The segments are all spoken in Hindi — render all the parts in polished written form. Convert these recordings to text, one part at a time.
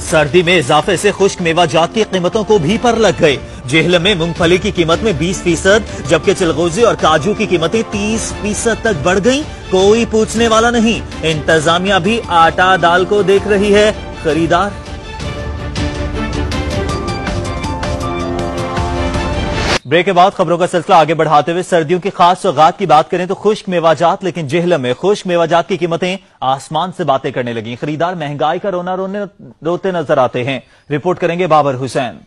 सर्दी में इजाफे से खुश्क मेवाजात की कीमतों को भी पर लग गए। जेहलम में मूंगफली की कीमत में 20%, जबकि चिलगोजे और काजू की कीमतें 30% तक बढ़ गईं। कोई पूछने वाला नहीं। इंतजामिया भी आटा दाल को देख रही है। खरीदार ब्रेक के बाद खबरों का सिलसिला आगे बढ़ाते हुए सर्दियों की खास सौगात की बात करें तो खुश्क मेवाजात, लेकिन जेहलम में खुश्क मेवाजात की कीमतें आसमान से बातें करने लगी। खरीदार महंगाई का रोते नजर आते हैं। रिपोर्ट करेंगे बाबर हुसैन।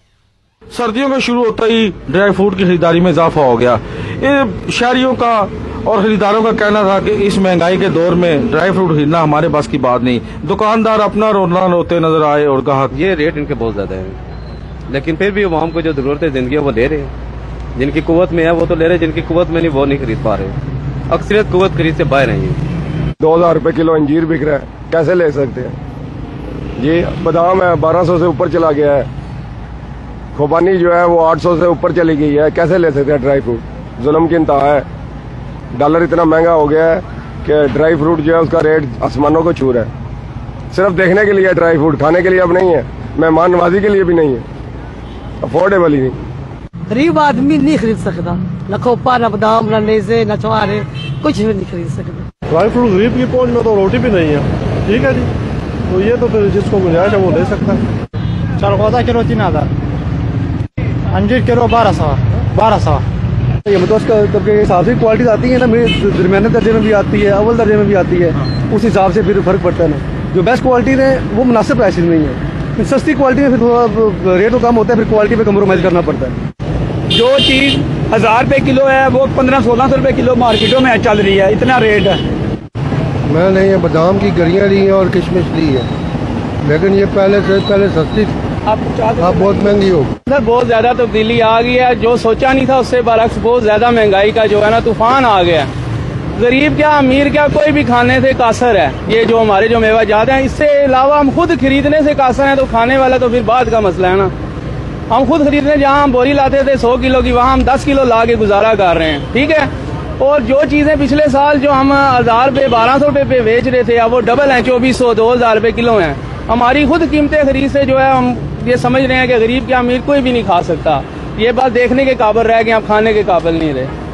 सर्दियों का शुरू होता ही ड्राई फ्रूट की खरीदारी में इजाफा हो गया। ये शहरियों का और खरीदारों का कहना था कि इस महंगाई के दौर में ड्राई फ्रूट खरीदना हमारे बस की बात नहीं। दुकानदार अपना रोते नजर आए और कहा ये रेट इनके बहुत ज्यादा है, लेकिन फिर भी वो हमको जो जरूरत है जिंदगी वो ले रहे हैं। जिनकी कुव्वत में है वो तो ले रहे, जिनकी कुव्वत में नहीं वो नहीं खरीद पा रहे। अक्सरियत कुव्वत खरीद से बाहर है। 2000 रुपए किलो अंजीर बिक रहा है, कैसे ले सकते हैं? ये बादाम है 1200 से ऊपर चला गया है। खुबानी जो है वो 800 से ऊपर चली गई है, कैसे ले सकते हैं ड्राई फ्रूट? जुल्म की इंतहा है। डॉलर इतना महंगा हो गया है कि ड्राई फ्रूट जो है उसका रेट आसमानों को छू रहा है। सिर्फ देखने के लिए ड्राई फ्रूट, खाने के लिए अब नहीं है, मेहमान नवाजी के लिए भी नहीं है, अफोर्डेबल ही नहीं। गरीब आदमी नहीं खरीद सकता, न खोपा, न बादाम, न नेज़े, न चवारे, कुछ भी नहीं खरीद सकता। ड्राई फ्रूट गरीब की पहुंच में तो रोटी भी नहीं है। ठीक है जी, तो ये तो फिर जिसको गुंजाइश है वो ले सकता है। चरखोदा किलो 3000, अंजीर किलो 1200। ये मुतवस्सित तबके के हिसाब से क्वालिटी आती है ना, दरमियाने दर्जे में भी आती है, अव्वल दर्जे में भी आती है। उस हिसाब से फिर फर्क पड़ता है ना। जो बेस्ट क्वालिटी है वो मुनासिब प्राइस में नहीं है। सस्ती क्वालिटी में फिर थोड़ा रेट तो कम होता है, फिर क्वालिटी पे कम्प्रोमाइज करना पड़ता है। जो चीज 1000 रुपए किलो है वो 1500-1600 रुपए किलो मार्केटों में चल रही है, इतना रेट है। मैं नहीं है बादाम की गरियां ली है और किशमिश ली है, लेकिन ये पहले सस्ती थी, अब बहुत महंगी हो। सर बहुत ज्यादा तब्दीली आ गई है। जो सोचा नहीं था उससे बरक्स बहुत ज्यादा महंगाई का जो है ना तूफान आ गया। गरीब क्या अमीर क्या कोई भी खाने से कासर है। ये जो हमारे जो मेवाजात हैं, इससे अलावा हम खुद खरीदने से कासर हैं, तो खाने वाला तो फिर बाद का मसला है ना। हम खुद खरीदने जहाँ हम बोरी लाते थे 100 किलो की, वहाँ हम 10 किलो ला के गुजारा कर रहे हैं। ठीक है, और जो चीजें पिछले साल जो हम 1000 रुपए 1200 रुपए पे बेच रहे थे, अब वो डबल हैं, 2400 2000 रुपए किलो हैं। हमारी खुद कीमतें खरीद से जो है हम ये समझ रहे हैं कि गरीब क्या अमीर कोई भी नहीं खा सकता। ये बात देखने के काबिल रह गए, आप खाने के काबिल नहीं रहे।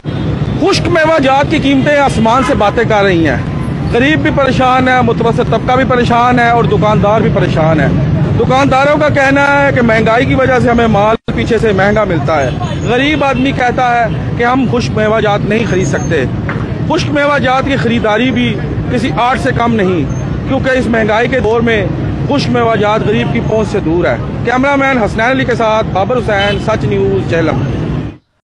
खुश्क मेवाजात की कीमतें आसमान से बातें कर रही हैं। गरीब भी परेशान है, मुतवस्सित तबका भी परेशान है और दुकानदार भी परेशान है। दुकानदारों का कहना है कि महंगाई की वजह से हमें माल पीछे से महंगा मिलता है। गरीब आदमी कहता है कि हम खुश्क मेवाजात नहीं खरीद सकते। खुश्क मेवाजात की खरीदारी भी किसी आर्ट से कम नहीं, क्योंकि इस महंगाई के दौर में खुश्क मेवाजात गरीब की पहुंच से दूर है। कैमरामैन हसनैन अली के साथ बाबर हुसैन, सच न्यूज, जेहलम।